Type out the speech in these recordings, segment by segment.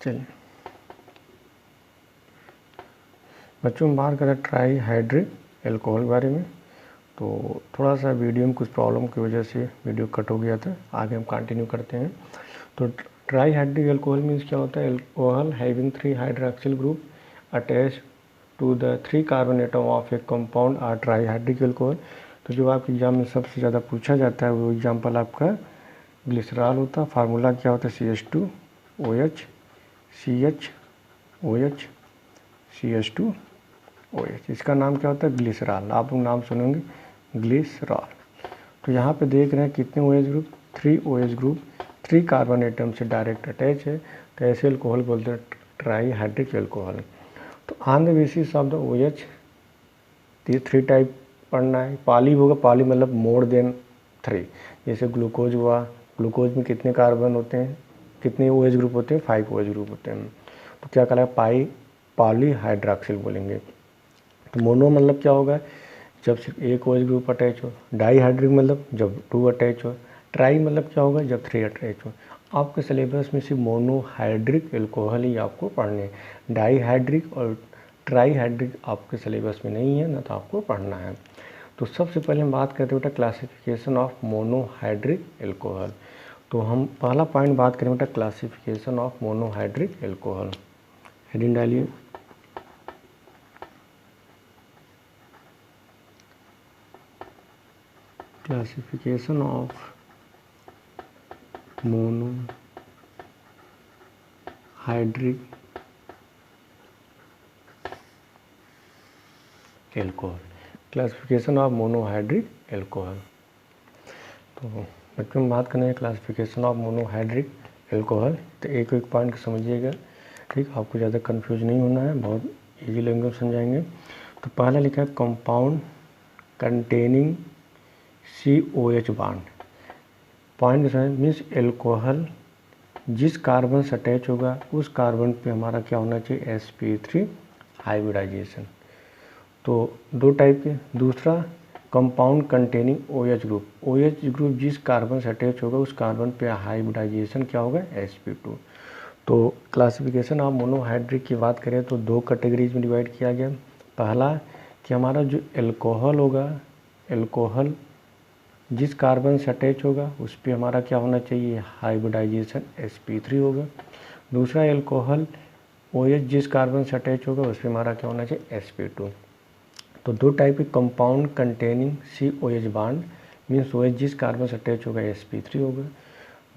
चलिए बच्चों, हम बात करें ट्राई हाइड्रिक एल्कोहल के बारे में। तो थोड़ा सा वीडियो में कुछ प्रॉब्लम की वजह से वीडियो कट हो गया था, आगे हम कंटिन्यू करते हैं। तो ट्राई हाइड्रिक एल्कोहल मीन्स क्या होता है? Alcohol having 3 hydroxyl group attach to the 3 carbon atom of a compound are tri hydric alcohol. तो जो आपके एग्जाम में सबसे ज़्यादा पूछा जाता है वो एग्जाम्पल आपका ग्लिसरॉल होता है। फार्मूला क्या होता है? CH2OH CHOH CH2OH। इसका नाम क्या होता है? ग्लिसरॉल। आप लोग नाम सुनेंगे ग्लिसरॉल। तो यहाँ पे देख रहे हैं कितने OH group? 3 OH group 3 carbon atom से डायरेक्ट अटैच है, तो ऐसे एल्कोहल बोलते हैं ट्राई हाइड्रिक एल्कोहल। तो on the basis of the OH 3 type पढ़ना है। पॉली होगा, पॉली मतलब मोर देन 3। जैसे ग्लूकोज हुआ, ग्लूकोज में कितने कार्बन होते हैं, कितने OH ग्रुप होते हैं? 5 OH ग्रुप होते हैं। तो क्या कहलाएगा? पॉली हाइड्रॉक्सिल बोलेंगे। तो मोनो मतलब क्या होगा? जब सिर्फ एक OH ग्रुप अटैच हो। डाई हाइड्रिक मतलब जब 2 अटैच हो। ट्राई मतलब क्या होगा? जब 3 अटैच हो। आपके सिलेबस में सिर्फ मोनोहाइड्रिक एल्कोहल ही आपको पढ़ने हैं। डाई हाइड्रिक और ट्राई हाइड्रिक आपके सिलेबस में नहीं है ना, तो आपको पढ़ना है। तो सबसे पहले हम बात करते हैं बेटा क्लासिफिकेशन ऑफ मोनोहाइड्रिक एल्कोहल। तो हम पहला पॉइंट बात करें बेटा classification of monohydric alcohol. Heading डालिए classification of monohydric alcohol. Classification of monohydric alcohol. तो बच्चों हम बात करें क्लासिफिकेशन ऑफ मोनोहाइड्रिक एल्कोहल। तो एक एक पॉइंट समझिएगा, ठीक। आपको ज़्यादा कंफ्यूज नहीं होना है, बहुत इजी लैंग्वेज समझाएंगे। तो पहला लिखा है compound containing COH bond. Point means alcohol जिस कार्बन से अटैच होगा उस कार्बन पे हमारा क्या होना चाहिए? sp3 hybridisation. तो 2 टाइप के। दूसरा compound containing OH group. OH group जिस कार्बन से अटैच होगा उस कार्बन पे हाइब्रिडाइजेशन क्या होगा? sp2। तो क्लासिफिकेशन ऑफ मोनोहाइड्रिक की बात करें तो 2 कैटेगरीज में डिवाइड किया गया। पहला कि हमारा जो एल्कोहल होगा, एल्कोहल जिस कार्बन से अटैच होगा उस पर हमारा क्या होना चाहिए? हाइब्रिडाइजेशन sp3 होगा। दूसरा एल्कोहल OH जिस कार्बन से अटैच होगा उस पर हमारा क्या होना चाहिए? sp2। तो 2 टाइप के compound containing COH bond means OH जिस कार्बन से अटैच होगा sp3 होगा,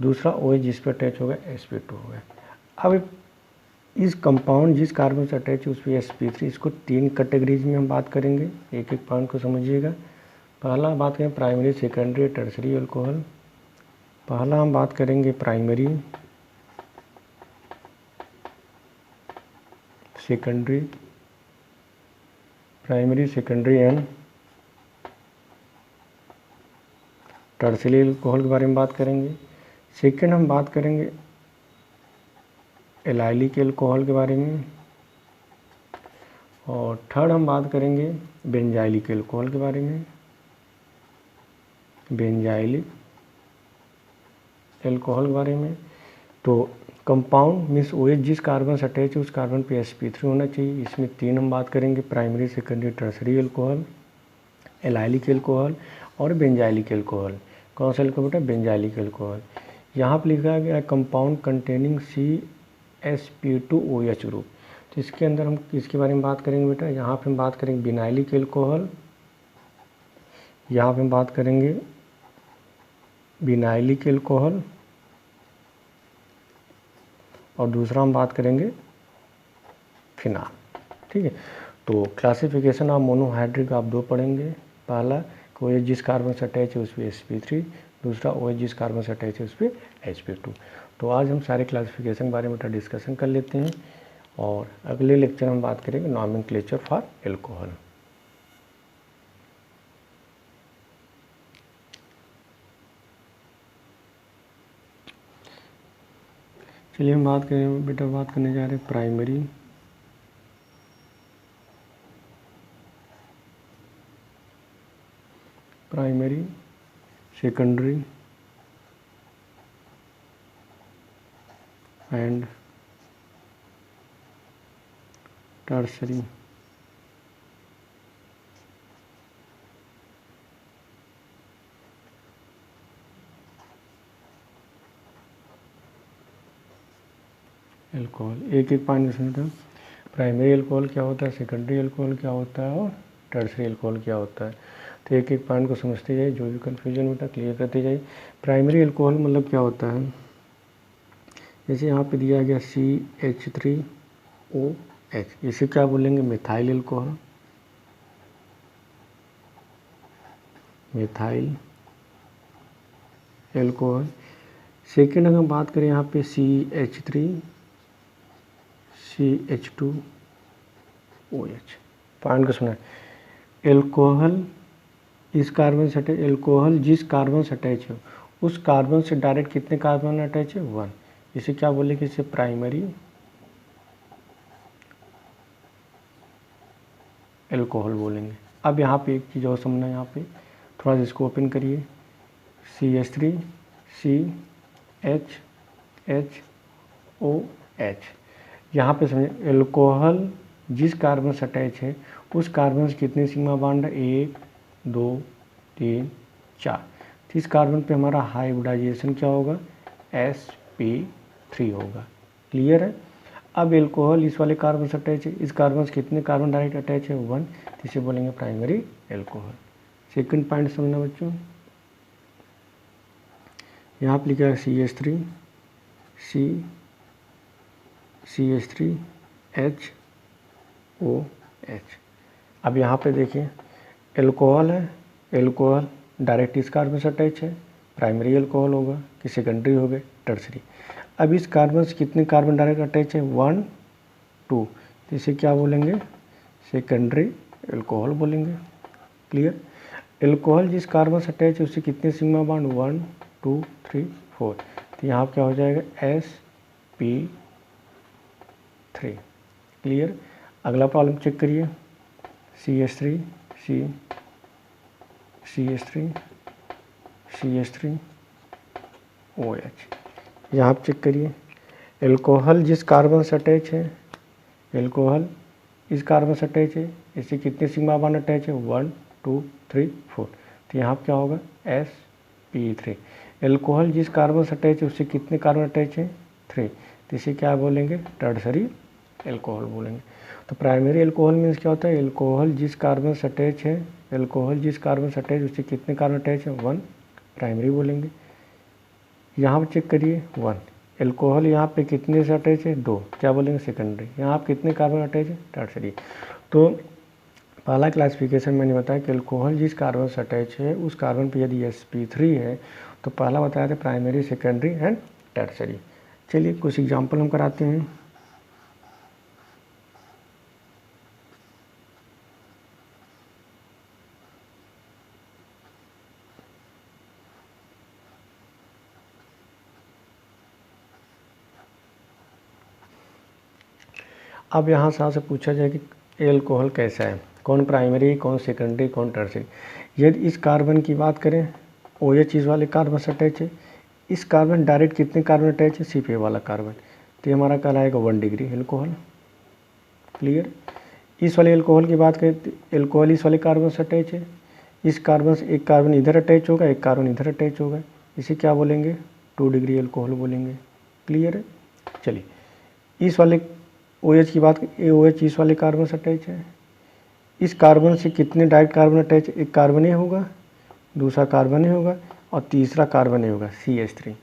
दूसरा OH जिस पर अटैच होगा sp2 होगा। अब इस कंपाउंड जिस कार्बन से अटैच है उस पर sp3, इसको 3 कैटेगरीज में हम बात करेंगे। एक एक पॉइंट को समझिएगा। पहला बात करें प्राइमरी, सेकेंडरी, टर्सरी एल्कोहल। पहला हम बात करेंगे primary, secondary, primary secondary and tertiary alcohol के बारे में बात करेंगे। सेकेंड हम बात करेंगे एलाइलिक एल्कोहल के बारे में। और थर्ड हम बात करेंगे बेंजाइलिक एल्कोहल के बारे में। बेंजाइलिक एल्कोहल के बारे में। तो कंपाउंड मीन्स OH जिस कार्बन से अटैच है उस कार्बन पे sp3 होना चाहिए। इसमें 3 हम बात करेंगे primary, secondary, tertiary alcohol, allylic alcohol और बेंजाइलिक एल्कोहल। कौन सा एल्कोहल बेटा? Benzylic alcohol. यहाँ पर लिखा गया है कंपाउंड कंटेनिंग CsP2OH ग्रुप। तो इसके अंदर हम किसके बारे में बात करेंगे बेटा? यहाँ पे हम बात करेंगे बिनाइलिक एल्कोहल, यहाँ पे हम बात करेंगे बिनाइलिक एल्कोहल और दूसरा हम बात करेंगे फिनाल, ठीक है। तो क्लासिफिकेशन ऑफ मोनोहाइड्रिक आप 2 पढ़ेंगे। पहला OH जिस कार्बन से अटैच है उस पर sp3, दूसरा OH जिस कार्बन से अटैच है उस पर sp2। तो आज हम सारे क्लासिफिकेशन के बारे में डिस्कशन कर लेते हैं और अगले लेक्चर में बात करेंगे नॉमेनक्लेचर फॉर एल्कोहल। चलिए हम बात करें बेटा, बात करने जा रहे हैं primary, primary, secondary and tertiary. Alcohol एक एक पॉइंट समझते हैं। प्राइमरी एल्कोहल क्या होता है, सेकेंडरी एल्कोहल क्या होता है और टर्सरी एल्कोहल क्या होता है। तो एक एक पॉइंट को समझते जाइए, जो भी कन्फ्यूजन होता है क्लियर करते जाइए। प्राइमरी एल्कोहल मतलब क्या होता है, जैसे यहाँ पे दिया गया CH3OH, इसे क्या बोलेंगे, methyl alcohol, methyl alcohol. Second अगर हम बात करें यहाँ पे CH3CH2OH, पॉइंट को सुना, एल्कोहल इस कार्बन से अटैच, एल्कोहल जिस कार्बन से अटैच है उस कार्बन से डायरेक्ट कितने कार्बन अटैच है, 1, इसे क्या बोलेंगे, इसे प्राइमरी एल्कोहल बोलेंगे। अब यहाँ पे एक चीज़ और समझना है, यहाँ पे थोड़ा सा इसको ओपन करिए, CH3CHOH, यहाँ पे समझे एल्कोहल जिस कार्बन से अटैच है उस कार्बन से कितने सिग्मा बॉन्ड है, 1 2 3 4, तो इस कार्बन पे हमारा हाइब्रिडाइजेशन क्या होगा, sp3 होगा। क्लियर है। अब एल्कोहल इस वाले कार्बन से अटैच है, इस कार्बन से कितने कार्बन डायरेक्ट अटैच है, 1, तो इसे बोलेंगे प्राइमरी एल्कोहल। सेकंड पॉइंट समझना बच्चों, यहाँ पे लिखा है CH3OH। अब यहाँ पे देखिए एल्कोहल है, एल्कोहल डायरेक्ट इस कार्बन से अटैच है, प्राइमरी एल्कोहल होगा कि सेकेंडरी हो गए, टर्सरी। अब इस कार्बन से कितने कार्बन डायरेक्ट अटैच है, 1 2, तो इसे क्या बोलेंगे, सेकेंडरी एल्कोहल बोलेंगे। क्लियर। एल्कोहल जिस कार्बन से अटैच है उससे कितने सिग्मा बॉन्ड, 1 2 3 4, तो यहाँ क्या हो जाएगा, sp3। क्लियर। अगला प्रॉब्लम चेक करिए, CH3OH, यहाँ आप चेक करिए, एल्कोहल जिस कार्बन से अटैच है, एल्कोहल इस कार्बन से अटैच है, इससे कितने सिग्मा बॉन्ड अटैच है, 1 2 3 4, तो यहाँ क्या होगा, sp3। एल्कोहल जिस कार्बन से अटैच है उससे कितने कार्बन अटैच है, 3, तो इसे क्या बोलेंगे, टर्सरी एल्कोहल बोलेंगे। तो प्राइमरी एल्कोहल मीन्स क्या होता है, एल्कोहल जिस कार्बन से अटैच है, एल्कोहल जिस कार्बन से अटैच उससे कितने कार्बन अटैच है, 1, प्राइमरी बोलेंगे। यहाँ पर चेक करिए 1, एल्कोहल यहाँ पे कितने से अटैच है, 2, क्या बोलेंगे, सेकेंडरी। यहाँ आप कितने कार्बन अटैच है, टर्सरी। तो पहला क्लासिफिकेशन मैंने बताया कि एल्कोहल जिस कार्बन से अटैच है उस कार्बन पे यदि sp3 है तो पहला बताया था प्राइमरी, सेकेंडरी एंड टर्सरी। चलिए कुछ एग्जांपल हम कराते हैं। अब यहाँ से आपसे पूछा जाए कि एल्कोहल कैसा है, कौन प्राइमरी, कौन सेकेंडरी, कौन टर्सरी। यदि इस कार्बन की बात करें, OH इस वाले कार्बन से अटैच है, इस कार्बन डायरेक्ट कितने कार्बन अटैच है, सिर्फ ये वाला कार्बन, तो ये हमारा कहलाएगा 1 डिग्री एल्कोहल। क्लियर। इस वाले एल्कोहल की बात करें तो एल्कोहल इस वाले कार्बन से अटैच है, इस कार्बन से एक कार्बन इधर अटैच होगा, एक कार्बन इधर अटैच होगा, इसे क्या बोलेंगे, 2 डिग्री एल्कोहल बोलेंगे। क्लियर है। चलिए इस वाले OH की बात करें, OH इस वाले कार्बन से अटैच है, इस कार्बन से कितने डायरेक्ट कार्बन अटैच, एक कार्बन ही होगा, दूसरा कार्बन ही होगा और तीसरा कार्बन ही होगा, CH3,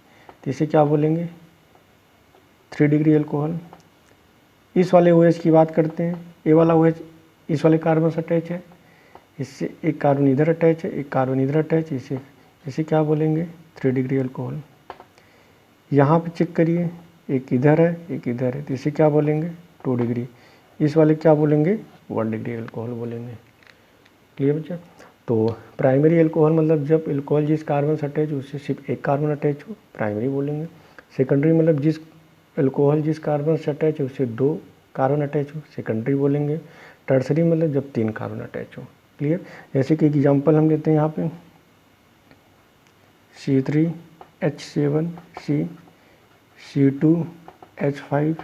तो इसे क्या बोलेंगे, 3 डिग्री एल्कोहल। इस वाले OH की बात करते हैं, ये वाला OH इस वाले कार्बन से अटैच है, इससे एक कार्बन इधर अटैच है, एक कार्बन इधर अटैच है, इसे क्या बोलेंगे, 3 डिग्री एल्कोहल। यहाँ पे चेक करिए, एक इधर है एक इधर है, तो इसे क्या बोलेंगे, 2 डिग्री। इस वाले क्या बोलेंगे, 1 डिग्री एल्कोहल बोलेंगे। क्लियर बच्चा। तो प्राइमरी एल्कोहल मतलब जब एल्कोहल जिस कार्बन से अटैच हो उससे सिर्फ एक कार्बन अटैच हो, प्राइमरी बोलेंगे। सेकेंडरी मतलब जिस एल्कोहल जिस कार्बन से अटैच है उससे 2 कार्बन अटैच हो, सेकेंडरी बोलेंगे। टर्सरी मतलब जब 3 कार्बन अटैच हो। क्लियर। जैसे कि एग्जांपल हम देते हैं यहाँ पे C3H7C, C2H5,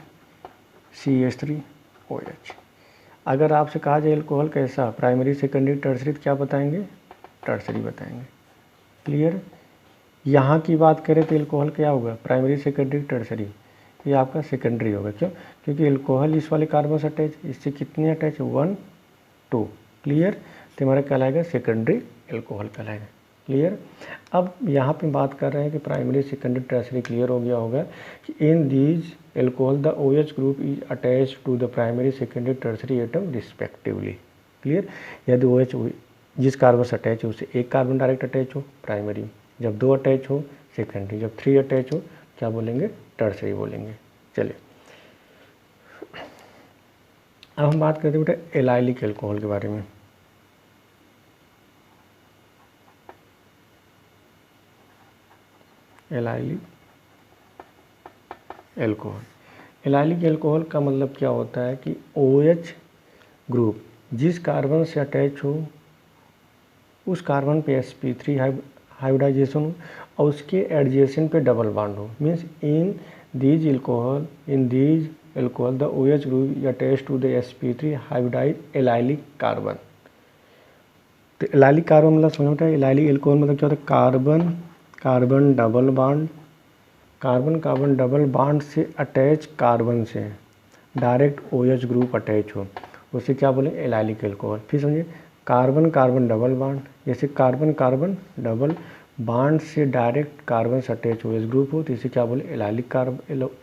CH3OH। अगर आपसे कहा जाए एल्कोहल कैसा, प्राइमरी सेकेंडरी टर्सरी, तो क्या बताएंगे, टर्सरी बताएंगे। क्लियर। यहाँ की बात करें तो एल्कोहल क्या होगा, प्राइमरी सेकेंडरी टर्सरी, ये आपका सेकेंडरी होगा। क्यों, क्योंकि एल्कोहल इस वाले कार्बन से अटैच, इससे कितने अटैच, 1 2। क्लियर। तो हमारा कहलाएगा सेकेंडरी एल्कोहल कहलाएगा। क्लियर। अब यहाँ पे बात कर रहे हैं कि प्राइमरी सेकेंडरी टर्सरी, क्लियर हो गया होगा कि in these alcohol the OH group is attach to the primary secondary tertiary atom respectively. Clear. यदि OH जिस कार्बन से अटैच हो उससे एक कार्बन डायरेक्ट अटैच हो प्राइमरी, जब 2 अटैच हो सेकेंडरी, जब 3 अटैच हो क्या बोलेंगे, टर्सरी बोलेंगे। चलिए अब हम बात करते हैं बेटा एलाइलिक एल्कोहल के बारे में। एलाइलिक एल्कोहल, एलाइलिक एल्कोहल का मतलब क्या होता है कि OH ग्रुप जिस कार्बन से अटैच हो उस कार्बन पे sp3 हाइब्रिडाइजेशन हो और उसके एडजेसेंट पे डबल बॉन्ड हो, means in these alcohol the OH group attach to the sp3 hybridize allylic carbon. तो एलाइलिक कार्बन मतलब समझ में, एलाइलिक एल्कोहल मतलब क्या होता है, carbon carbon double bond, carbon carbon double bond से अटैच कार्बन से डायरेक्ट OH ग्रुप अटैच हो, उसे क्या बोले, एलाइलिक एल्कोहल। फिर समझिए, कार्बन कार्बन डबल बॉन्ड, जैसे कार्बन कार्बन डबल बॉन्ड से डायरेक्ट कार्बन से अटैच OH ग्रुप हो तो इसे क्या बोले, एलाइलिक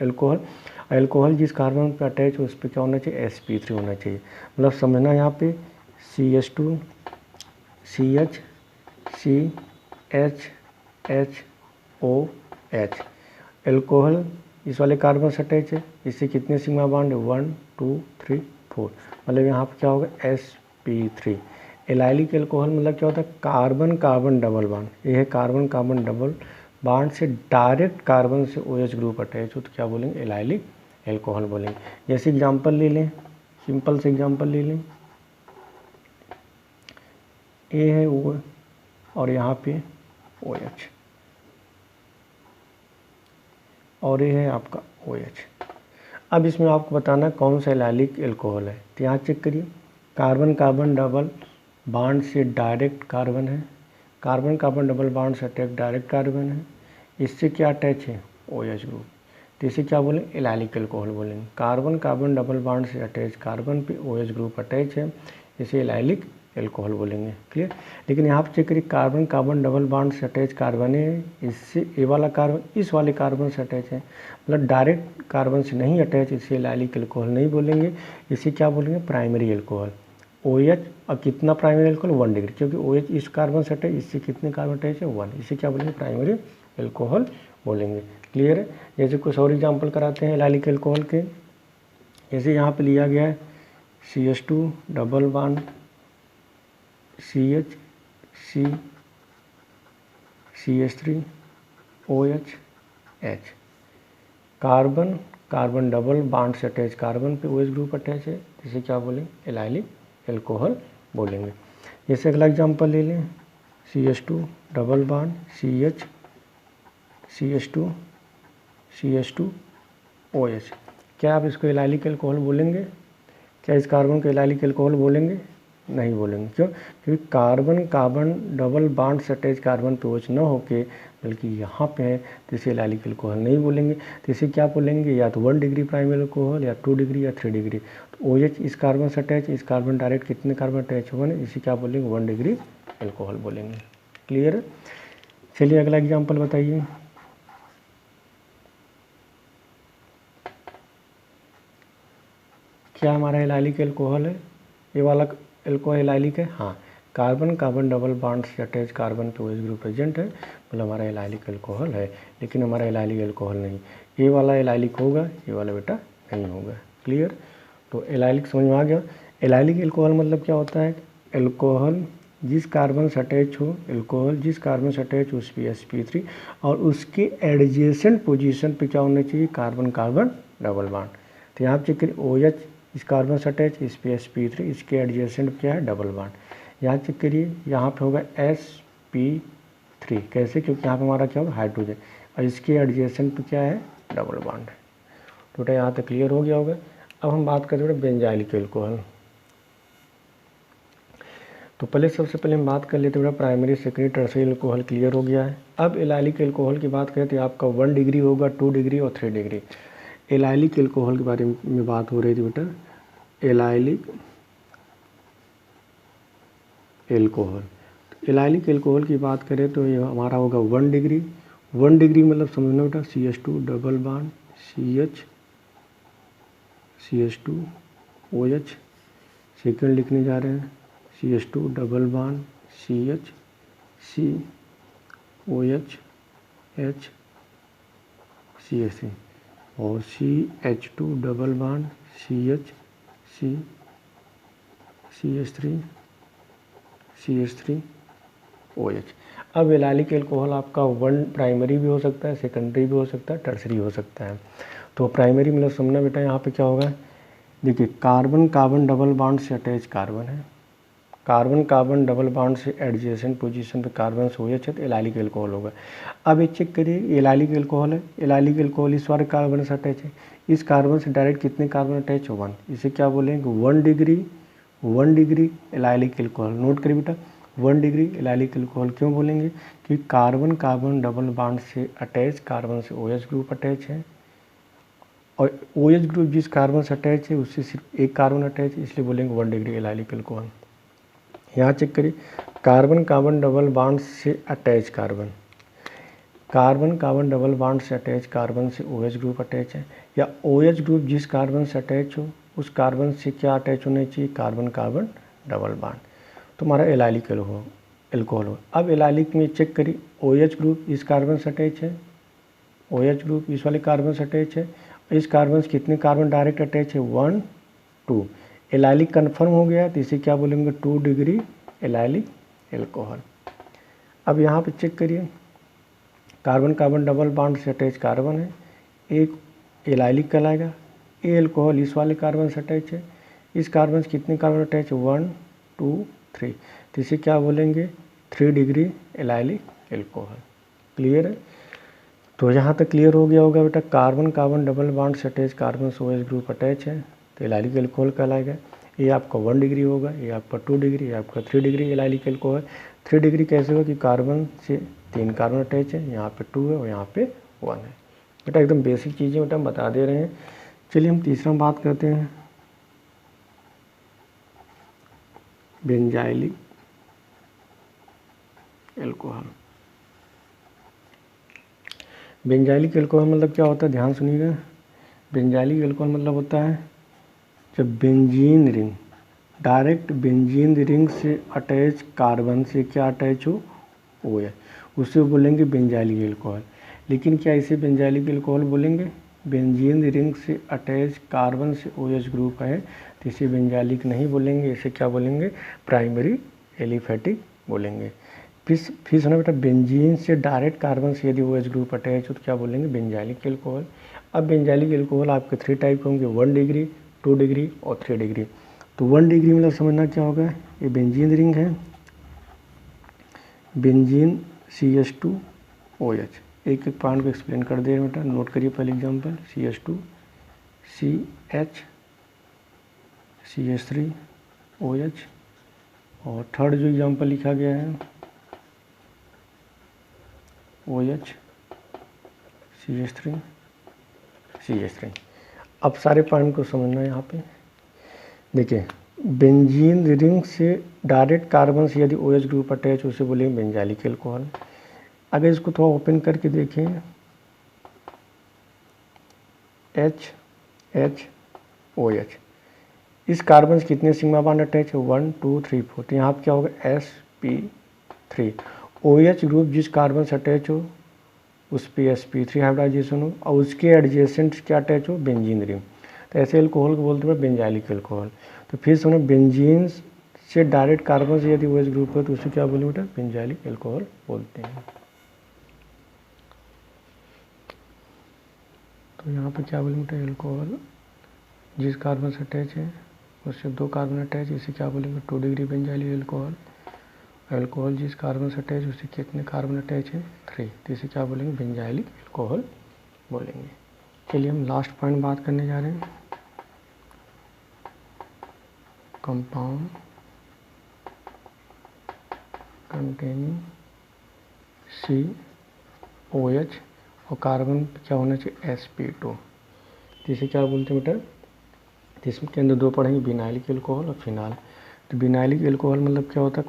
एल्कोहल। एल्कोहल जिस कार्बन पर अटैच हो उस पर क्या होना चाहिए, sp3 होना चाहिए। मतलब समझना यहाँ पे CH2 CH CHHOH एल्कोहल इस वाले कार्बन से अटैच है, इससे कितने सिग्मा बॉन्ड है, 1 2 3 4, मतलब यहाँ पर क्या होगा, sp3। एलाइलिक एल्कोहल मतलब क्या होता है, कार्बन कार्बन डबल बॉन्ड, ये है कार्बन कार्बन डबल बॉन्ड से डायरेक्ट कार्बन से OH ग्रुप अटैच हो तो क्या बोलेंगे, एलाइलिक एल्कोहल बोलेंगे। जैसे एग्जांपल ले लें, सिंपल से एग्जांपल ले लें, ए है O और यहाँ पे OH और ये है आपका OH। अब इसमें आपको बताना कौन सा एलाइलिक एल्कोहल है, तो यहाँ चेक करिए, कार्बन कार्बन डबल बॉन्ड से डायरेक्ट कार्बन है, कार्बन कार्बन डबल बॉन्ड से अटैच डायरेक्ट कार्बन है, इससे क्या अटैच है, OH ग्रुप, तो इसे क्या बोलें, एलाइलिक एल्कोहल बोलेंगे। कार्बन कार्बन डबल बॉन्ड से अटैच कार्बन पे OH ग्रुप अटैच है, इसे एलाइलिक एल्कोहल बोलेंगे। क्लियर। लेकिन यहाँ पर चेक करिए, कार्बन कार्बन डबल बॉन्ड से अटैच कार्बन है, इससे ए वाला कार्बन इस वाले कार्बन से अटैच है, मतलब डायरेक्ट कार्बन से नहीं अटैच, इसे एलाइलिक एल्कोहल नहीं बोलेंगे, इसे क्या बोलेंगे, प्राइमरी एल्कोहल। OH और कितना प्राइमरी एल्कोहल, 1 डिग्री, क्योंकि OH इस कार्बन से अटैच, इससे कितने कार्बन अटैच है, 1, इसे क्या बोलेंगे, प्राइमरी एल्कोहल बोलेंगे। क्लियर है। जैसे कुछ और एग्जाम्पल कराते हैं एलाइलिक एल्कोहल के, जैसे यहाँ पे लिया गया है CH2 double bond CH CH3 OH H, carbon carbon double bond से अटैच कार्बन पे OH ग्रुप अटैच है, इसे क्या बोलेंगे, एलाइलिक एल्कोहल बोलेंगे। जैसे अगला एग्जांपल ले लें, CH2 double bond CH2 OH, क्या आप इसको एलाइलिक एल्कोहल बोलेंगे, क्या इस कार्बन को एलाइलिक एल्कोहल बोलेंगे, नहीं बोलेंगे। क्यों, क्योंकि कार्बन कार्बन डबल बॉन्ड से अटैच कार्बन पे OH न होके बल्कि यहाँ पे है, तो इसे एलाइलिक एल्कोहल नहीं बोलेंगे, तो इसे क्या बोलेंगे, या तो 1 डिग्री प्राइमरी एल्कोहल, या 2 डिग्री, या 3 डिग्री। तो OH इस कार्बन से अटैच, इस कार्बन डायरेक्ट कितने कार्बन अटैच होगा, इसे क्या बोलेंगे, 1 डिग्री एल्कोहल बोलेंगे। क्लियर है। चलिए अगला एग्जाम्पल बताइए, क्या हमारा एलाइलिक एल्कोहल है, ये वाला एल्कोहल एलाइलिक है, हाँ, कार्बन कार्बन डबल बॉन्ड से अटैच कार्बन पे OH ग्रुप प्रेजेंट है, मतलब हमारा एलाइलिक एल्कोहल है। लेकिन हमारा एलाइलिक एल्कोहल नहीं, ये वाला एलाइलिक होगा, ये वाला बेटा नहीं होगा। क्लियर। तो एलाइलिक समझ में आ गया। एलाइलिक एल्कोहल मतलब क्या होता है, एल्कोहल जिस कार्बन से अटैच हो, एल्कोहल जिस कार्बन से अटैच हो उस पर sp3 और उसके एडजेसेंट पोजीशन पे क्या होना चाहिए, कार्बन कार्बन डबल बॉन्ड। तो यहाँ चेक करिए, OH इस कार्बन से अटैच, इस पे sp3, इसके एडजेसेंट क्या है, डबल बॉन्ड। यहाँ चेक करिए, यहाँ पे होगा sp3, कैसे, क्योंकि यहाँ पे हमारा क्या होगा, हाइड्रोजन, और इसके एडजेसेंट पे क्या है, डबल बॉन्ड है। तो बेटा यहाँ तक क्लियर हो गया होगा। अब हम बात करते हैं बेंजाइलिक एल्कोहल। तो पहले सबसे पहले हम बात कर लेते हैं primary secondary tertiary alcohol clear हो गया है। अब एलाइलिक एल्कोहल की बात करें तो आपका 1 डिग्री होगा, 2 डिग्री और 3 डिग्री। एलाइलिक एल्कोहल के बारे में बात हो रही थी बेटा, एलाइलिक एल्कोहल। एलाइलिक एल्कोहल की बात करें तो ये हमारा होगा 1 डिग्री। 1 डिग्री मतलब समझना बेटा CH2 double bond CH2 OH। Second लिखने जा रहे हैं CH2 double bond CH OH H CH3 और CH2 double bond CH CH3 OH। अब एलाइलिक एल्कोहल आपका 1 प्राइमरी भी हो सकता है, सेकेंडरी भी हो सकता है, टर्सरी हो सकता है। तो प्राइमरी मतलब समझना बेटा यहाँ पे क्या होगा, देखिए कार्बन कार्बन डबल बॉन्ड से अटैच कार्बन है, कार्बन कार्बन डबल बॉन्ड से एडजेसेंट पोजीशन पे कार्बन से OH है तो एलाइलिक एल्कोहल होगा। अब ये चेक करिए एलाइलिक एल्कोहल है, एलाइलिक एल्कोहल इस वाले कार्बन से अटैच है, इस कार्बन से डायरेक्ट कितने कार्बन अटैच है 1, इसे क्या बोलेंगे 1 डिग्री एलाइलिक एल्कोहल। नोट करिए बेटा 1 डिग्री एलाइलिक एल्कोहल क्यों बोलेंगे कि कार्बन कार्बन डबल बॉन्ड से अटैच कार्बन से OH ग्रुप अटैच है और OH ग्रुप जिस कार्बन से अटैच है उससे सिर्फ एक कार्बन अटैच है, इसलिए बोलेंगे 1 डिग्री एलाइलिक एल्कोहल। यहाँ चेक करिए कार्बन कार्बन डबल बॉन्ड से attach carbon, carbon carbon double bond से अटैच कार्बन से OH ग्रुप अटैच है, या OH ग्रुप जिस कार्बन से अटैच हो उस कार्बन से क्या अटैच होना चाहिए कार्बन कार्बन डबल बॉन्ड, तो हमारा एलाइलिक एल्कोहल हो। अब एलाइलिक में चेक करिए OH ग्रुप इस कार्बन से अटैच है, OH ग्रुप इस वाले कार्बन से अटैच है, इस कार्बन से कितने कार्बन डायरेक्ट अटैच है 1 2, एलाइलिक कन्फर्म हो गया तो इसे क्या बोलेंगे 2 डिग्री एलाइलिक एल्कोहल। अब यहाँ पे चेक करिए कार्बन कार्बन डबल बॉन्ड से अटैच कार्बन है, एक एलाइलिक कहलाएगा, ये एल्कोहल इस वाले कार्बन से अटैच है, इस कार्बन से कितने कार्बन अटैच है 1 2 3, तो इसे क्या बोलेंगे 3 डिग्री एलाइलिक एल्कोहल। क्लियर है, तो यहाँ तक क्लियर हो गया होगा बेटा कार्बन कार्बन डबल बॉन्ड से अटैच कार्बन से OH ग्रुप अटैच है तो एलाइलिक एल्कोहल कहलाएगा। ये आपका 1 डिग्री होगा, ये आपका 2 डिग्री, ये आपका 3 डिग्री एलाइलिक एल्कोहल। 3 डिग्री कैसे होगा कि कार्बन से 3 कार्बन अटैच है, यहाँ पे 2 है और यहाँ पे 1 है। बेटा एकदम बेसिक चीज़ें बेटा हम बता दे रहे हैं। चलिए हम तीसरा बात करते हैं बेंजाइलिक एल्कोहल। बेंजाइलिक एल्कोहल मतलब क्या होता है, ध्यान सुनिएगा। बेंजाइलिक एल्कोहल मतलब होता है जब benzene ring direct benzene ring से अटैच कार्बन से क्या अटैच हो OH, उसे बोलेंगे बेंजाइलिक एल्कोहल। लेकिन क्या इसे बेंजाइलिक एल्कोहल बोलेंगे, बेंजीन रिंग से अटैच कार्बन से OH ग्रुप है तो इसे बेंजाइलिक नहीं बोलेंगे, इसे क्या बोलेंगे प्राइमरी एलिफेटिक बोलेंगे। फिर सुना बेटा बेंजीन से डायरेक्ट कार्बन से यदि OH ग्रुप अटैच हो तो क्या बोलेंगे बेंजाइलिक एल्कोहल। अब बेंजाइलिक एल्कोहल आपके 3 टाइप होंगे 1 डिग्री 2 डिग्री और 3 डिग्री। तो 1 डिग्री मतलब समझना क्या होगा, ये बेंजीन रिंग है, बेंजीन CH2 OH, एक एक पॉइंट को एक्सप्लेन कर दे बेटा। नोट करिए पहले example CH2 CH CH3 OH और थर्ड जो एग्जांपल लिखा गया है OH CH3। अब सारे पॉइंट को समझना है यहाँ पे। देखिए बेंजीन रिंग से डायरेक्ट कार्बन से यदि OH ग्रुप अटैच उसे बोलेंगे बेंजाइलिक एल्कोहल। अगर इसको थोड़ा ओपन करके देखें OH, इस कार्बन से कितने सिग्मा बॉन्ड अटैच है 1 2 3 4, तो यहाँ पर क्या होगा sp3। OH ग्रुप जिस कार्बन से अटैच हो उस पर sp3 हाइब्रिडाइजेशन हो और उसके एडजेसेंट क्या अटैच हो बेंजीन रिंग, तो ऐसे एल्कोहल को बोलते हैं बेंजाइलिक एल्कोहल। तो फिर सुनो बेंजीन से डायरेक्ट कार्बन से यदि OH ग्रुप है तो उसे क्या बोलेंगे बेटा बेंजाइलिक एल्कोहल बोलते हैं। तो यहाँ पे क्या बोलेंगे बेटा एल्कोहल जिस कार्बन से अटैच है उससे 2 कार्बन अटैच, इसे क्या बोलेंगे 2 डिग्री बेंजाइलिक एल्कोहल। एल्कोहल जिस कार्बन से अटैच उससे कितने कार्बन अटैच है 3, तो इसे क्या बोलेंगे बेंजाइलिक एल्कोहल बोलेंगे। चलिए हम लास्ट पॉइंट बात करने जा रहे हैं कंपाउंड कंटेनिंग COH और कार्बन क्या होना चाहिए sp2। तो इसे क्या बोलते हैं बेटा, तो इसके अंदर दो पढ़ेंगे, विनाइलिक एल्कोहल और फिनाल। तो विनाइलिक एल्कोहल मतलब क्या होता है,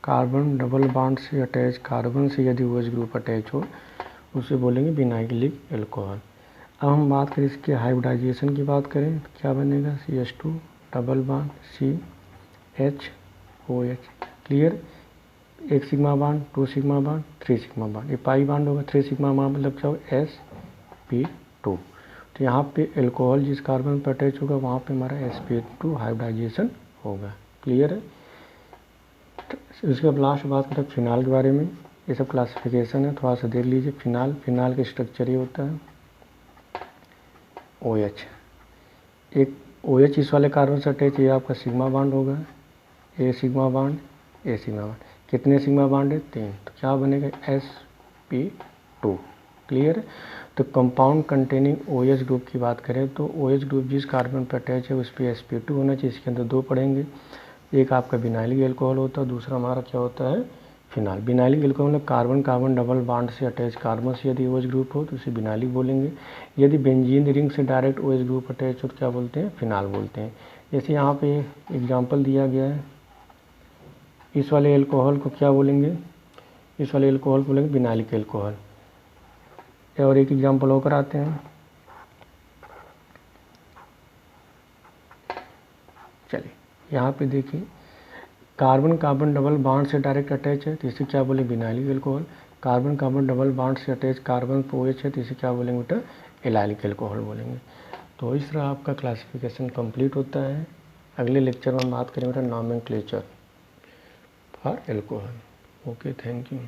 कार्बन डबल बॉन्ड से अटैच, कार्बन से यदि OH ग्रुप अटैच हो उसे बोलेंगे विनाइलिक एल्कोहल। अब हम बात करें इसके हाइब्रिडाइजेशन की बात करें तो क्या बनेगा, CH2 double bond CHOH। Clear, 1 sigma bond, 2 sigma bond, 3 sigma bond, ये पाई बॉन्ड होगा। 3 सिग्मा बॉन्ड मतलब क्या होगा, sp2। तो यहाँ पे एल्कोहल जिस कार्बन पर अटैच होगा वहाँ पे हमारा sp2 हाइब्रिडाइजेशन होगा। क्लियर है। तो इसके बाद लास्ट बात करें फिनाल के बारे में। ये सब क्लासिफिकेशन है, थोड़ा सा देख लीजिए। फिनाल का स्ट्रक्चर ये होता है OH, एक OH इस वाले कार्बन से अटैच, ये आपका सिग्मा बॉन्ड होगा, A sigma bond, A sigma bond. कितने सिग्मा बॉन्ड है, 3, तो क्या बनेगा sp2। क्लियर है। तो कंपाउंड कंटेनिंग OH ग्रुप की बात करें तो OH ग्रुप जिस कार्बन पर अटैच है उस पर sp2 होना चाहिए। इसके अंदर दो पढ़ेंगे, एक आपका विनाइलिक एल्कोहल होता है, दूसरा हमारा क्या होता है, फिनाल। विनाइलिक एल्कोहल मतलब कार्बन डबल बॉन्ड से अटैच, कार्बन से यदि OH ग्रुप हो तो उसे विनाइलिक बोलेंगे। यदि बेंजीन रिंग से डायरेक्ट OH ग्रुप अटैच हो तो क्या बोलते हैं, फिनाल बोलते हैं। जैसे यहाँ पे एग्जाम्पल दिया गया है, इस वाले एल्कोहल को क्या बोलेंगे, इस वाले एल्कोहल को बोलेंगे विनाइलिक एल्कोहल। और एक एग्जाम्पल और कराते हैं, चलिए यहाँ पे देखिए, कार्बन डबल बॉन्ड से डायरेक्ट अटैच है तो इसे क्या बोले, vinylic alcohol. Carbon double bond से अटैच कार्बन पे OH है तो इसे क्या बोलेंगे बेटा, एलाइलिक एल्कोहल बोलेंगे। तो इस तरह आपका क्लासिफिकेशन कंप्लीट होता है। अगले लेक्चर में हम बात करेंगे nomenclature for alcohol. Okay, thank you.